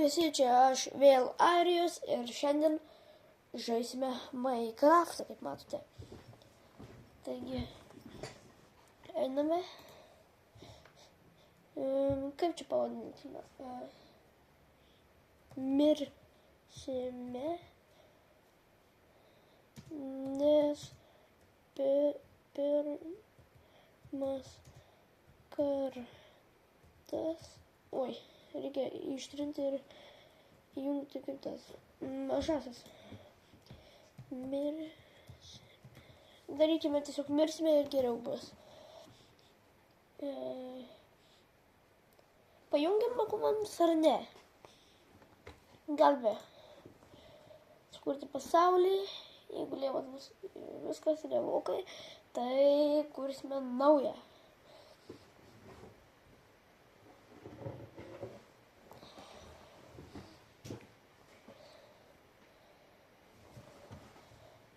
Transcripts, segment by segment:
visi, čia aš vėl Arijus ir šiandien žaisime Minecraftą, kaip matote. Taigi, einame. Kaip čia pavadinti? Mirsime, nes pirmas kartas. Oi, reikia ištrinti ir įjungti kaip tas mažasis. Darykime tiesiog mirsime ir geriau bus. Pajungiam komandas ar ne? Galime sukurti pasaulį, jeigu lievas bus viskas lievokai, tai kursime naują.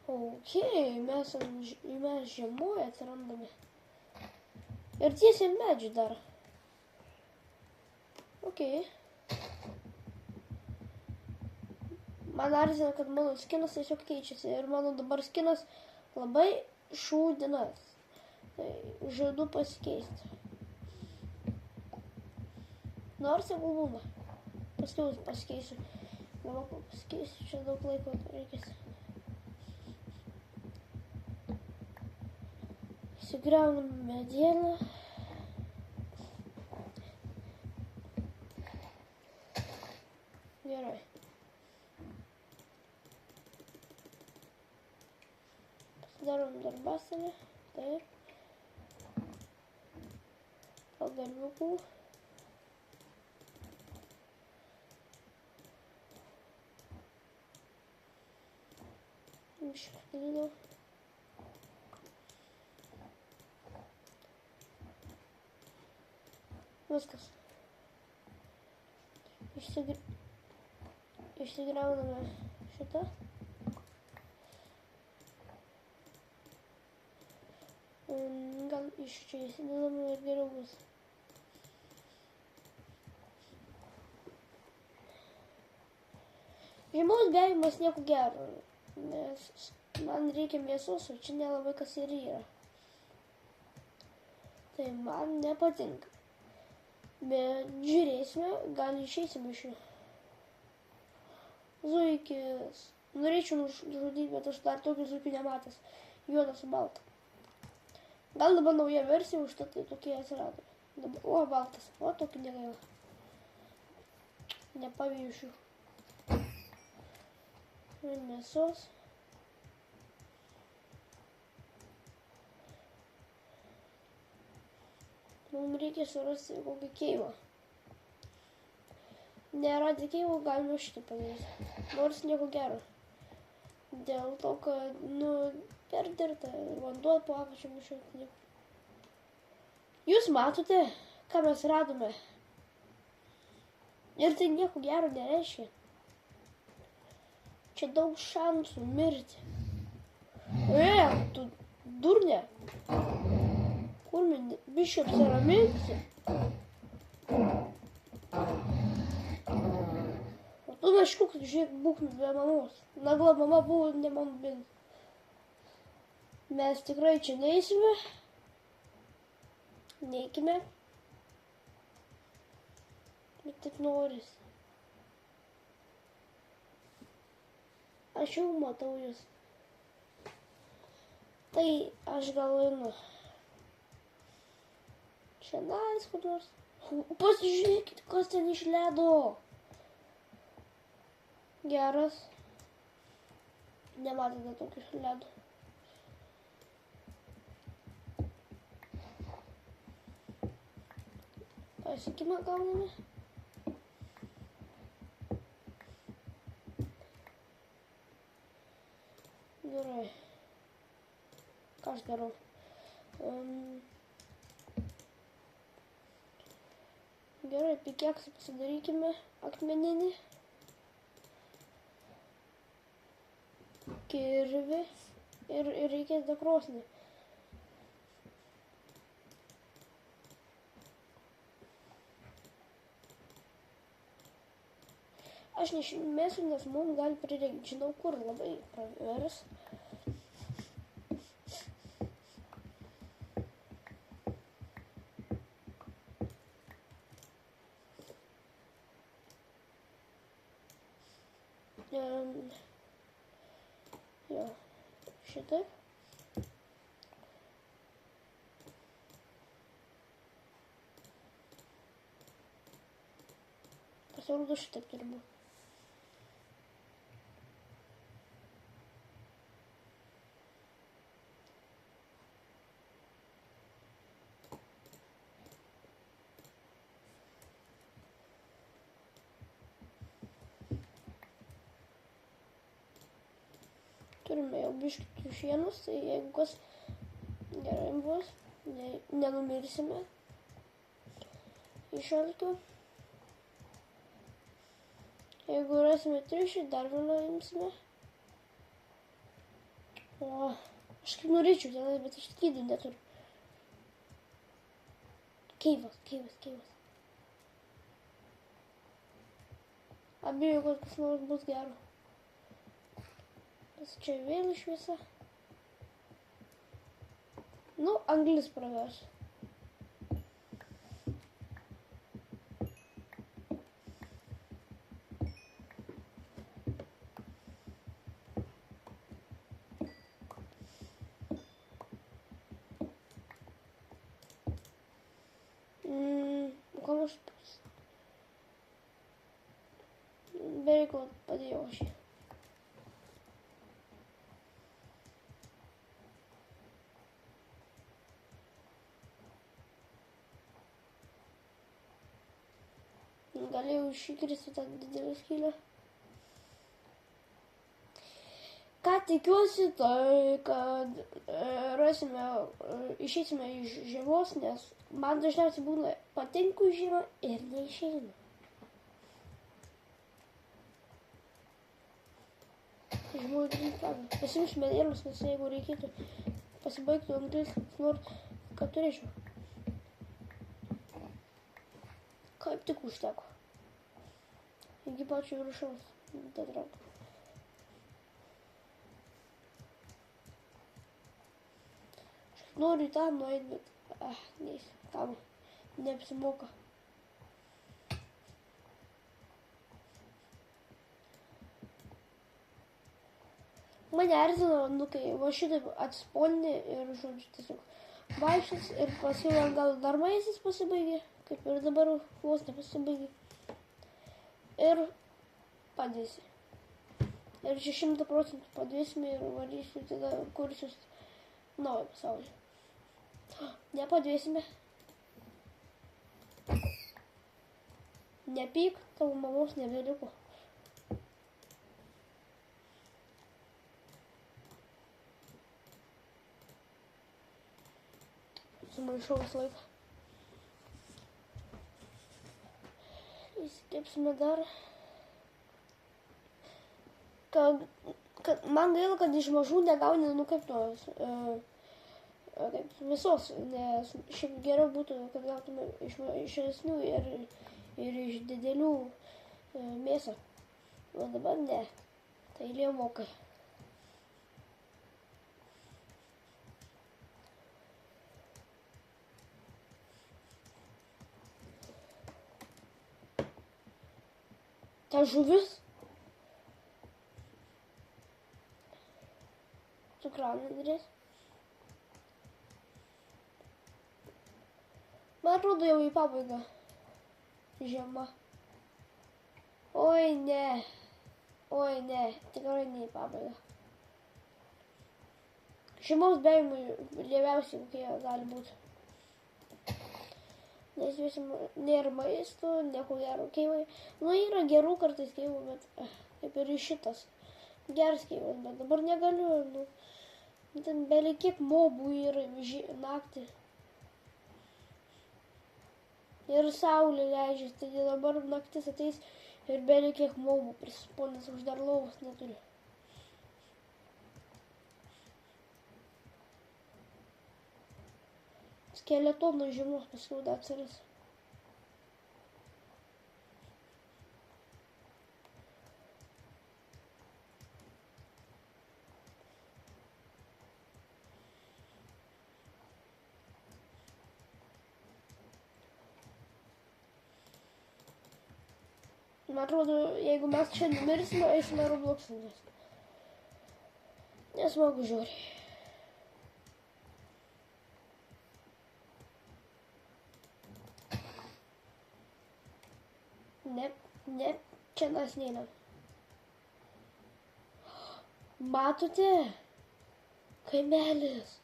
Ok, mes žiemoje atsirandame. Ir tiesiai medžiai dar. Ok. Man erzina, kad mano skinas tiesiog keičiasi. Ir mano dabar skinas labai šūdinas. Tai žadu pasikeisti. Nors jeigu būna. Paskiau pasikeisiu. Galvoju, kol pasikeisiu, čia daug laiko reikės. Įsigriaunam medieną. Gerai. Pasidarom darbastalį. Taip. Pagalviukų. Išklydau. Viskas. Išsigriauname šitą. Gal iš čia įsidedame ir geriau bus. Žiemos bėgimas nieko gero, nes man reikia mėsos, o čia nelabai kas ir yra. Tai man nepatinka. Bet žiūrėsime, gal išeisime iš jų. Zuikis. Norėčiau nužudyti, bet aš dar tokių zuikių nematęs. Juodas su balta. Gal dabar nauja versija, užtat tai tokie atsirado. O, baltas. O, tokį negaila. Nepavėjau šių. Ir mėsos. Mums reikia surasti kokį keivą. Neradę keivą galime šitą padaryti. Nors nieko gero. Dėl to, kad, perdirta. Vanduo po apačią mušio. Jūs matote, ką mes radome. Ir tai nieko gero nereiškia. Čia daug šansų mirti. Tu durnė. Kur biškai apsiraminti? O tu naškuk, žiūrėk, būk be mamos. Nagla mama buvo ne mano bin. Mes tikrai čia neįsime. Neikime. Bet taip noris. Aš jau matau jūs. Tai aš gal einu. Čia nais kur nors. Pasižiūrėkite, kas ten išleido. Geras. Nematėte tokio ledo. Pasiekimą gauname. Gerai. Ką aš darau? Gerai, pikeksą pasidarykime akmeninį. Kirvį ir reikės dekrosnį. Aš nešimėsiu, nes mums gali prireikti, žinau kur, labai pravėris. Jo, šitaip. Pasirodo šitaip turi būti. Turime jau biškį kiaušienus, tai jeigu kas gerai bus, nenumirsime iš alkio. Jeigu rasime triušį, dar vieną imsime. O, aš kaip norėčiau tenais, bet aš skydų neturiu. Keivas. Abejoju, kad kas nors bus gero. Tas čia vėl šviesa. Nu, anglis pravers. Ką aš bereikalo padėjau aš jį. Galėjau iškristi tą didelę skylę. Ką tikiuosi, tai kad išeisime iš žiemos, nes man dažniausiai būna patinku žiemą ir neišeina. Žinau, pasiimsiu medėlius, nes jeigu reikėtų pasibaigti anglis, nors ką turėčiau. Kaip tik užteko. Iki pačio viršaus datraukti. Aš noriu į tą nueiti, bet neįsiu. Tam neapsimoka. Mane erzino, kai va šitaip atsisponni ir, žodžiu, tiesiog vaikščias ir paskui gal dar maistas pasibaigė, kaip ir dabar vos nepasibaigė. Ir padėsi. Ir 100% padėsime ir varysiu, tada kursius naują pasaulį. Nepadėsime. Nepyk, tavo mamos nebeliko. Sumaišau visą laiką. Įsikepsime dar. Man gaila, kad iš mažų negauni, kaip tos, kaip visos, nes šiaip geriau būtų, kad gautume iš esnių ir iš didelių mėsą. O dabar ne, tai liemokai. Ta žuvis cukrauna darės. Man atrodo jau į pabaigą žiema. Oi ne, tikrai ne į pabaigą. Žiemos bėgimai lieviausiai, kokie gali būti. Nes visi nėra maisto, nieko gero keivai. Nu, yra gerų kartais keivų, bet kaip ir šitas. Geras keivas, bet dabar negaliu, nu. Ten beveik kiek mobų yra naktį. Ir saulė leidžia, tai dabar naktis ateis ir beveik kiek mobų prisisponęs, už dar lovos neturiu. Skeletonų žiemos paskui atsiras. Man atrodo, jeigu mes čia numirsime, eisime Roblox'inės. Nesmagu žiūri. Ne, čia mes neina. Matote? Kaimelis.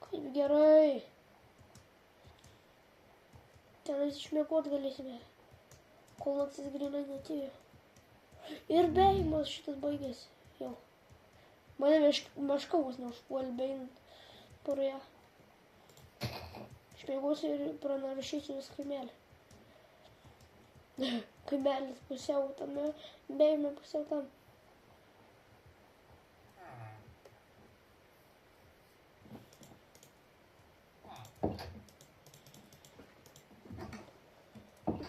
Kaip gerai. Ten išmėgot galėsime. Kol naktis grinai netėjo. Ir bėjimas šitas baigėsi. Jau. Mane meškavus neužpuolė bėjant poroje. Išmėgosiu ir pranarašysiu vis kaimelį. Kaimelis pusiau tame, bėjime pusiau tam.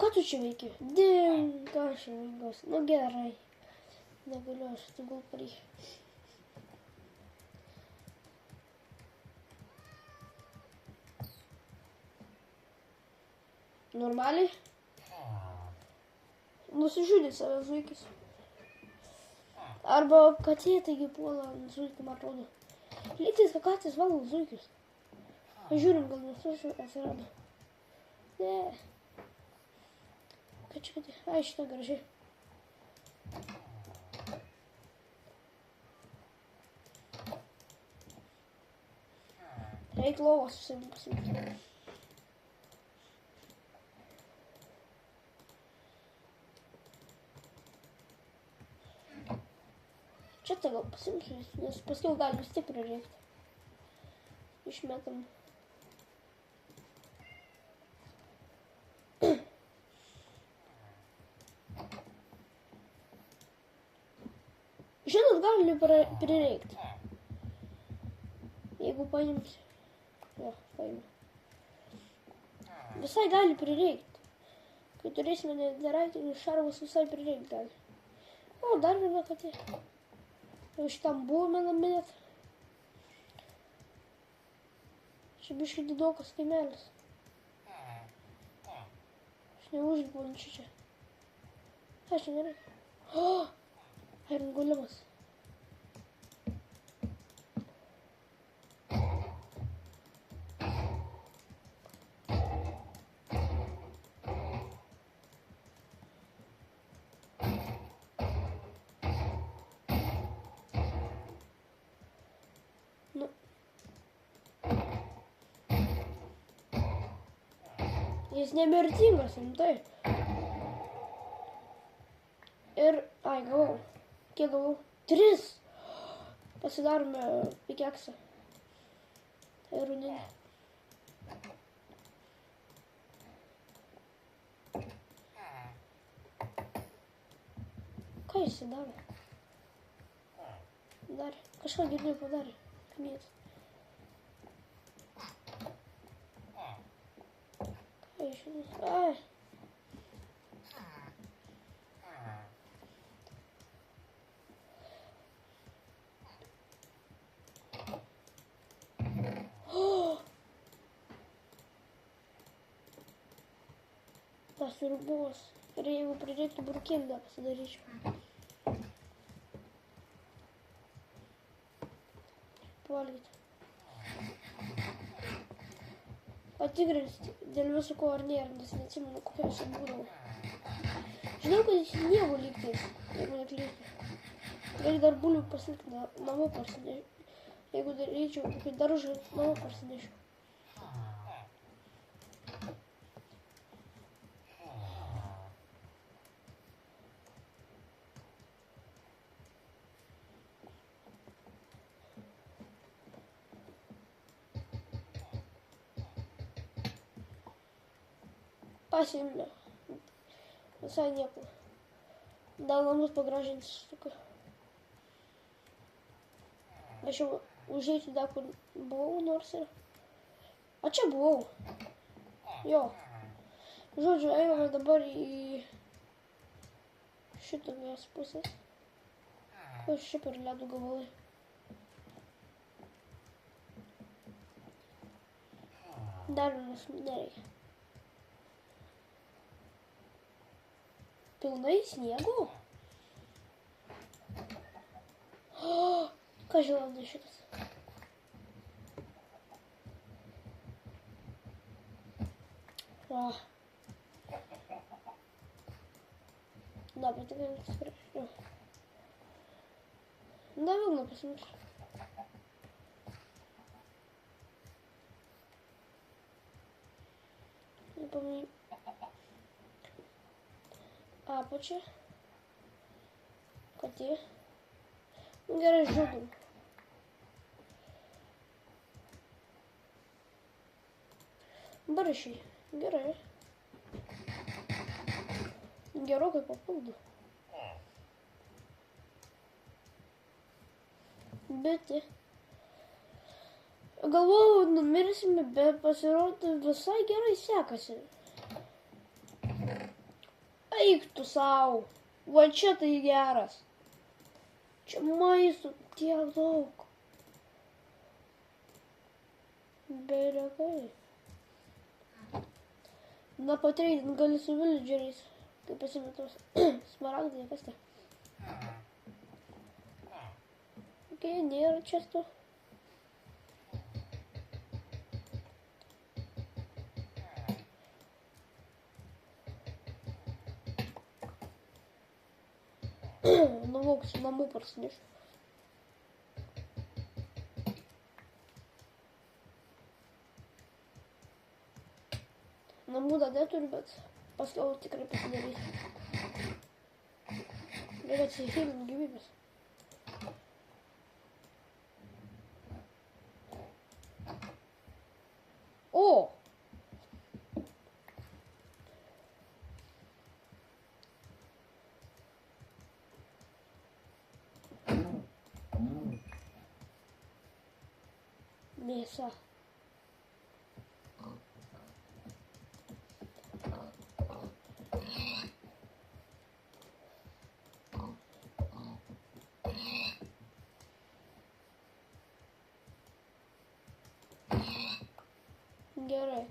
Ką tu čia veiki? Ding, aš vingos. Nu gerai. Negaliu aš tegul prie. Normaliai? Nusižudė save zuikis. Arba katė taigi puola zuikį, man atrodo. Lygtais, kad katės valgo zuikius. Žiūrim, gal nesušiu atsirado. Ne. Ką čia katė? Ai, šitą gražiai. Reik lovos visam pasimti. Čia tai gal pasimsiu, nes paskiau gali vis tiek prireikti. Išmetam. Žinot, gali prireikti. Jeigu paimsi. Jo, paimsi. Visai gali prireikti. Kai turėsime nederaitinius šarvus, visai prireikti gali. O, dar viena katė. Jau šitam buvome naminėt. Čia biškai didokas kaimelis. Aš neužlipu ant čia. Aš čia gerai. O! Iron golemas. Nu. Jis nemirtingas, tai. Ir, ai, gavau. Kiek gavau? 3. Pasidarome pikeksą. Tai runinį. Ką jis darė? Darė. Kažką girdėjau padarė. Kamiet. Ką jis šiandien? Ai. Tas siurbos. Ir jeigu prireiktų burkindą pasidaryčiau. Pavalgyti. Patikrinti dėl viso ko ar nėra, nes neatsimenu, kokios būdavo. Žinau, kad jis nieko lygtais, jeigu neklystu. Reikia dar bulių pasilikti namo parsinešiu. Jeigu daryčiau kokį daržą, namo parsinešiu. Pasiimė. Visai nieko. Dar namus pagražinti štuką. Aš jau užeiti dar kur buvau nors ir... A čia buvau. Jo. Žodžiu, einame dabar į šitą jos pusės. Kas čia per ledų gabalai. Dar vienas nereikia. pilnai sniego. Ką žilaudai šitas? Da, bet tai gal atsiprašau. Da, vilna pasimiršau. Nepaminėjau. Apačia. Katė. Nu, gerai, žudom. Baršiai. Gerai. Gerokai papildo. Bitė. Galvojau, numirsime, bet pasirodo visai gerai sekasi. Eik tu sau. Va čia tai geras. Čia maisto tiek daug. Berekai. Na, patreidint gali su villageriais. Kaip pasimetos smaragdai, kas tai? Okei, nėra često. Nuvauksiu namų parsinešiu. Namų dar neturiu, bet paskiau tikrai pasidarysiu. Reikia atsihilint gyvybės. O! Mėsa. Gerai.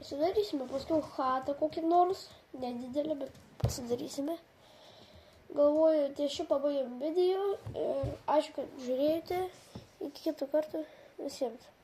Pasidarysime paskiau chatą kokį nors. Nedidelį, bet pasidarysime. Galvoju, ties šių pabaigiam video. Ir ačiū, kad žiūrėjote. Iki kitų kartų visiems.